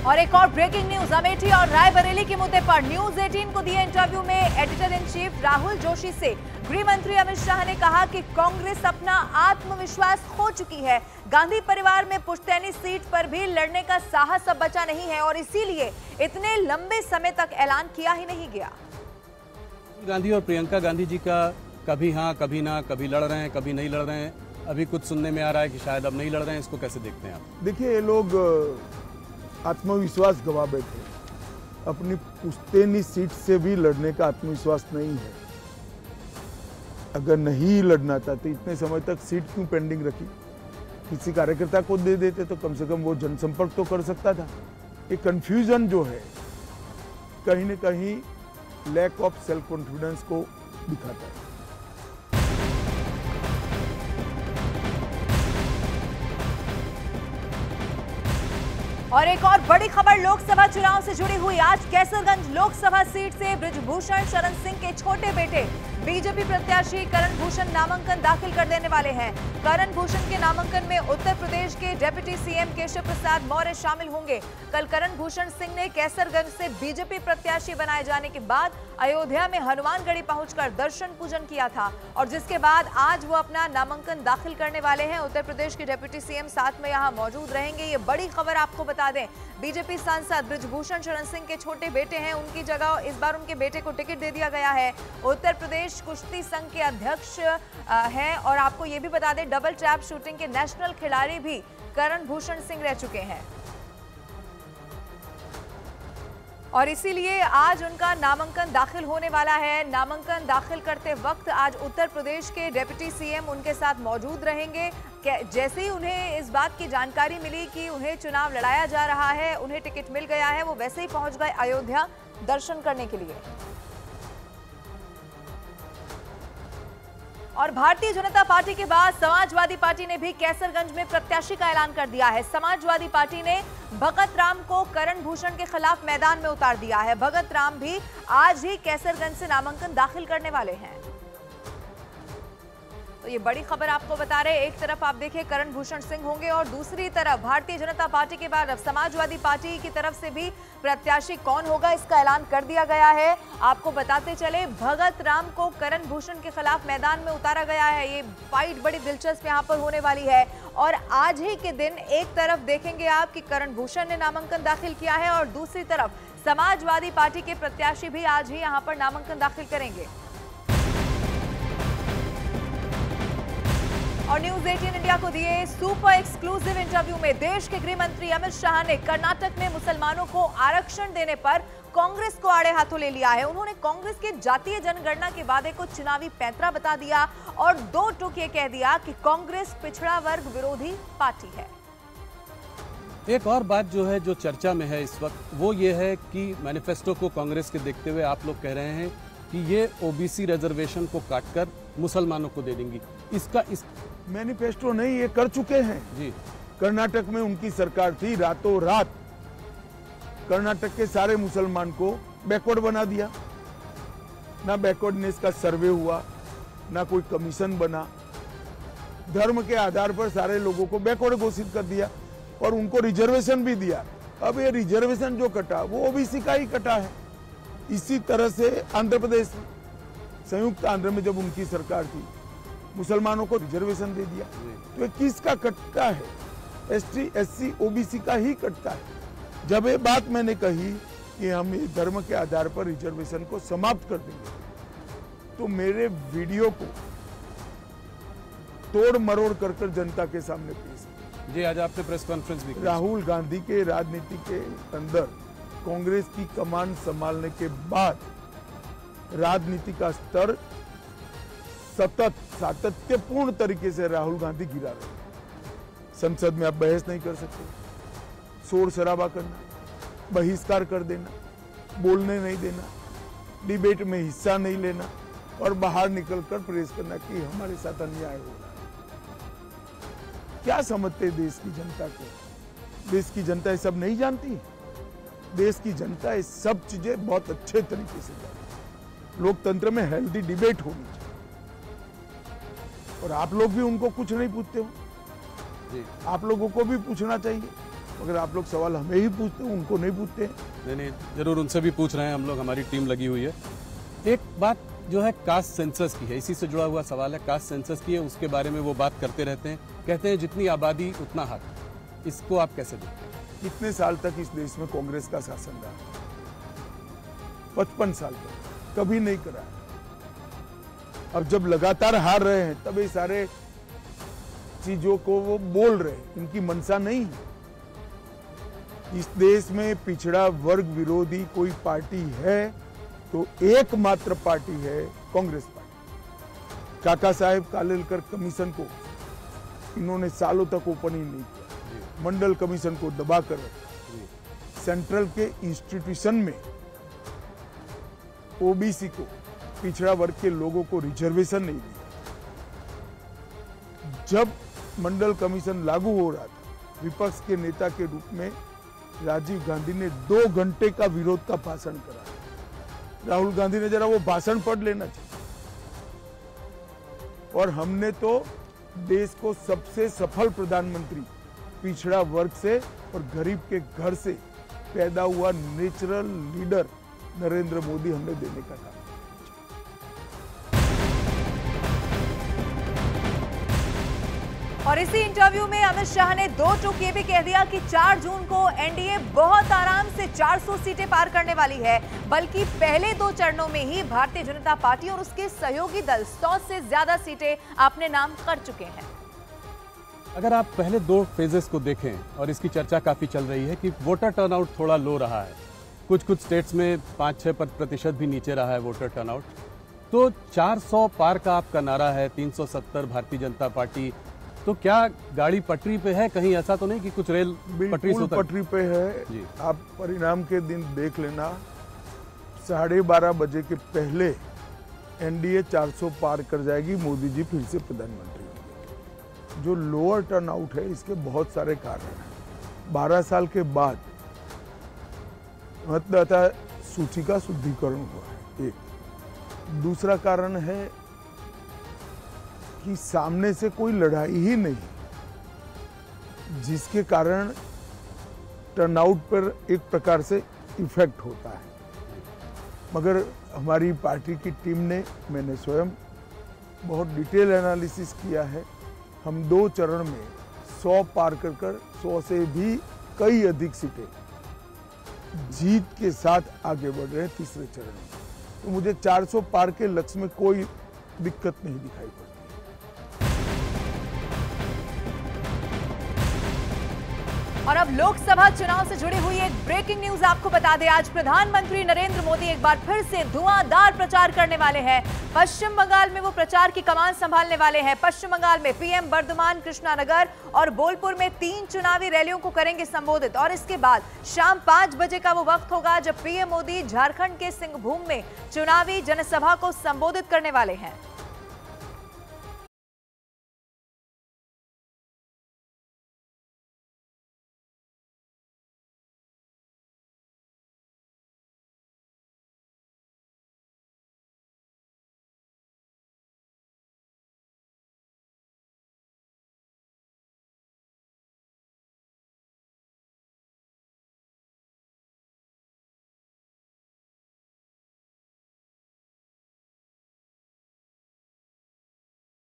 और एक और ब्रेकिंग न्यूज, अमेठी और रायबरेली के मुद्दे पर न्यूज 18 को दिए इंटरव्यू में editor in chief Rahul Joshi से गृह मंत्री अमित शाह ने कहा कि कांग्रेस अपना आत्मविश्वास खो चुकी है। गांधी परिवार में पुश्तैनी सीट पर भी लड़ने का साहस अब बचा नहीं है और इसीलिए इतने लंबे समय तक ऐलान किया ही नहीं गया। गांधी और प्रियंका गांधी जी का कभी हाँ कभी ना, कभी लड़ रहे हैं कभी नहीं लड़ रहे हैं। अभी कुछ सुनने में आ रहा है कि शायद अब नहीं लड़ रहे हैं। इसको कैसे देखते हैं आप? देखिए, ये लोग आत्मविश्वास गवा बैठे। अपनी पुश्तैनी सीट से भी लड़ने का आत्मविश्वास नहीं है। अगर नहीं लड़ना चाहते इतने समय तक सीट क्यों पेंडिंग रखी? किसी कार्यकर्ता को दे देते तो कम से कम वो जनसंपर्क तो कर सकता था। ये कंफ्यूजन जो है कहीं न कहीं लैक ऑफ सेल्फ कॉन्फिडेंस को दिखाता है। और एक और बड़ी खबर लोकसभा चुनाव से जुड़ी हुई। आज कैसरगंज लोकसभा सीट से बृजभूषण शरण सिंह के छोटे बेटे बीजेपी प्रत्याशी करण भूषण नामांकन दाखिल कर देने वाले हैं। करण भूषण के नामांकन में उत्तर प्रदेश के डिप्टी सीएम केशव प्रसाद मौर्य शामिल होंगे। कल करण भूषण सिंह ने कैसरगंज से बीजेपी प्रत्याशी बनाए जाने के बाद अयोध्या में हनुमानगढ़ी पहुंचकर दर्शन पूजन किया था और जिसके बाद आज वो अपना नामांकन दाखिल करने वाले हैं। उत्तर प्रदेश के डिप्टी सीएम साथ में यहां मौजूद रहेंगे। ये बड़ी खबर आपको बता दें, बीजेपी सांसद बृजभूषण शरण सिंह के छोटे बेटे हैं, उनकी जगह इस बार उनके बेटे को टिकट दे दिया गया है। उत्तर प्रदेश कुश्ती संघ के अध्यक्ष हैं और आपको ये भी बता दें, डबल ट्रैप शूटिंग के नेशनल खिलाड़ी भी करण भूषण सिंह रह चुके हैं और इसीलिए आज उनका नामांकन दाखिल होने वाला है। नामांकन दाखिल करते वक्त आज उत्तर प्रदेश के डिप्टी सीएम उनके साथ मौजूद रहेंगे। जैसे ही उन्हें इस बात की जानकारी मिली कि उन्हें चुनाव लड़ाया जा रहा है, उन्हें टिकट मिल गया है, वो वैसे ही पहुंच गए अयोध्या दर्शन करने के लिए। और भारतीय जनता पार्टी के बाद समाजवादी पार्टी ने भी कैसरगंज में प्रत्याशी का ऐलान कर दिया है। समाजवादी पार्टी ने भगत राम को करण भूषण के खिलाफ मैदान में उतार दिया है। भगत राम भी आज ही कैसरगंज से नामांकन दाखिल करने वाले हैं। तो ये बड़ी खबर आपको बता रहे, एक तरफ आप देखिए करण भूषण सिंह होंगे और दूसरी तरफ भारतीय जनता पार्टी के बाद अब समाजवादी पार्टी की तरफ से भी प्रत्याशी कौन होगा इसका ऐलान कर दिया गया है। आपको बताते चले, भगत राम को करण भूषण के खिलाफ मैदान में उतारा गया है। ये फाइट बड़ी दिलचस्प यहाँ पर होने वाली है और आज ही के दिन एक तरफ देखेंगे आप कि करण भूषण ने नामांकन दाखिल किया है और दूसरी तरफ समाजवादी पार्टी के प्रत्याशी भी आज ही यहाँ पर नामांकन दाखिल करेंगे। और न्यूज 18 इंडिया को दिए सुपर एक्सक्लूसिव इंटरव्यू में देश के गृह मंत्री अमित शाह ने कर्नाटक में मुसलमानों को आरक्षण देने पर कांग्रेस को आड़े हाथों ले लिया है। उन्होंने कांग्रेस के जातीय जनगणना के वादे को चुनावी पैंतरा बता दिया और दो टूक ये कह दिया कि कांग्रेस पिछड़ा वर्ग विरोधी पार्टी है। एक और बात जो है, जो चर्चा में है इस वक्त, वो ये है कि मैनिफेस्टो को कांग्रेस के देखते हुए आप लोग कह रहे हैं कि ये ओबीसी रिजर्वेशन को काटकर मुसलमानों को दे देंगी। इसका मैनिफेस्टो नहीं, ये कर चुके हैं जी। कर्नाटक में उनकी सरकार थी, रातों रात कर्नाटक के सारे मुसलमान को बैकवर्ड बना दिया। ना बैकवर्डनेस का सर्वे हुआ, ना कोई कमीशन बना, धर्म के आधार पर सारे लोगों को बैकवर्ड घोषित कर दिया और उनको रिजर्वेशन भी दिया। अब ये रिजर्वेशन जो कटा वो ओबीसी का ही कटा है। इसी तरह से आंध्र प्रदेश, संयुक्त आंध्र में जब उनकी सरकार थी, मुसलमानों को रिजर्वेशन दे दिया। तो ये किसका कटता है? एसटी, एससी, ओबीसी का ही कटता है। जब ये बात मैंने कही कि हम ये धर्म के आधार पर रिजर्वेशन को समाप्त कर देंगे, तो मेरे वीडियो को तोड़ मरोड़ कर जनता के सामने पेश किया। जी, आज आपने प्रेस कॉन्फ्रेंस भी की। राहुल गांधी के राजनीति के अंदर कांग्रेस की कमान संभालने के बाद राजनीति का स्तर सतत सातत्यपूर्ण तरीके से राहुल गांधी गिरा रहे हैं। संसद में आप बहस नहीं कर सकते, शोर शराबा करना, बहिष्कार कर देना, बोलने नहीं देना, डिबेट में हिस्सा नहीं लेना और बाहर निकलकर प्रेस करना कि हमारे साथ अन्याय हो रहा है। क्या समझते देश की जनता को? देश की जनता ये सब नहीं जानती। देश की जनता ये सब चीजें बहुत अच्छे तरीके से जानती है। लोकतंत्र में हेल्दी डिबेट होनी चाहिए और आप लोग भी उनको कुछ नहीं पूछते हो। आप लोगों को भी पूछना चाहिए। अगर आप लोग सवाल हमें ही पूछते हैं, उनको नहीं पूछते हैं। नहीं, जरूर उनसे भी पूछ रहे हैं हम लोग, हमारी टीम लगी हुई है। एक बात जो है कास्ट सेंसस की है, इसी से जुड़ा हुआ सवाल है। कास्ट सेंसस की है, उसके बारे में वो बात करते रहते हैं, कहते हैं जितनी आबादी उतना हक। इसको आप कैसे देखते हैं? कितने साल तक इस देश में कांग्रेस का शासन रहा? 55 साल तक कभी नहीं करा। अब जब लगातार हार रहे हैं तब ये सारे चीजों को वो बोल रहे हैं, इनकी मंशा नहीं है। इस देश में पिछड़ा वर्ग विरोधी कोई पार्टी है तो एकमात्र पार्टी है कांग्रेस पार्टी। काका साहेब कालेलकर कमीशन को इन्होंने सालों तक ओपन ही नहीं किया, मंडल कमीशन को दबाकर रखा। सेंट्रल के इंस्टीट्यूशन में ओबीसी को, पिछड़ा वर्ग के लोगों को रिजर्वेशन नहीं दिया। जब मंडल कमीशन लागू हो रहा था, विपक्ष के नेता के रूप में राजीव गांधी ने 2 घंटे का विरोध का भाषण करा। राहुल गांधी ने जरा वो भाषण पढ़ लेना चाहिए। और हमने तो देश को सबसे सफल प्रधानमंत्री पिछड़ा वर्ग से और गरीब के घर से पैदा हुआ नेचुरल लीडर नरेंद्र मोदी हमने देने का काम। और इसी इंटरव्यू में अमित शाह ने 2 टूक ये भी कह दिया कि 4 जून को एनडीए बहुत आराम से 400 सीटें पार करने वाली है, बल्कि पहले 2 चरणों में ही भारतीय जनता पार्टी और उसके सहयोगी दल 100 से ज्यादा सीटें अपने नाम कर चुके हैं। अगर आप पहले 2 फेजेस को देखें, और इसकी चर्चा काफी चल रही है कि वोटर टर्नआउट थोड़ा लो रहा है, कुछ स्टेट्स में 5-6% भी नीचे रहा है वोटर टर्नआउट, तो 400 पार का आपका नारा है, 370 भारतीय जनता पार्टी, तो क्या गाड़ी पटरी पे है? कहीं ऐसा तो नहीं कि कुछ रेल पटरी से पटरी पे है जी। आप परिणाम के दिन देख लेना, 12:30 बजे के पहले एनडीए 400 पार कर जाएगी, मोदी जी फिर से प्रधानमंत्री होंगे। जो लोअर टर्नआउट है इसके बहुत सारे कारण हैं। 12 साल के बाद मतदाता सूची का शुद्धिकरण हुआ है, एक। दूसरा कारण है कि सामने से कोई लड़ाई ही नहीं, जिसके कारण टर्नआउट पर एक प्रकार से इफेक्ट होता है। मगर हमारी पार्टी की टीम ने, मैंने स्वयं बहुत डिटेल एनालिसिस किया है। हम 2 चरण में 100 पार कर 100 से भी कई अधिक सीटें जीत के साथ आगे बढ़ रहे हैं तीसरे चरण में। तो मुझे 400 पार के लक्ष्य में कोई दिक्कत नहीं दिखाई पड़ती। और अब लोकसभा चुनाव से जुड़ी हुई एक ब्रेकिंग न्यूज आपको बता दें। आज प्रधानमंत्री नरेंद्र मोदी एक बार फिर से धुआंधार प्रचार करने वाले हैं। पश्चिम बंगाल में वो प्रचार की कमान संभालने वाले हैं। पश्चिम बंगाल में पीएम बर्धमान, कृष्णानगर और बोलपुर में 3 चुनावी रैलियों को करेंगे संबोधित। और इसके बाद शाम 5 बजे का वो वक्त होगा जब पीएम मोदी झारखंड के सिंहभूम में चुनावी जनसभा को संबोधित करने वाले हैं।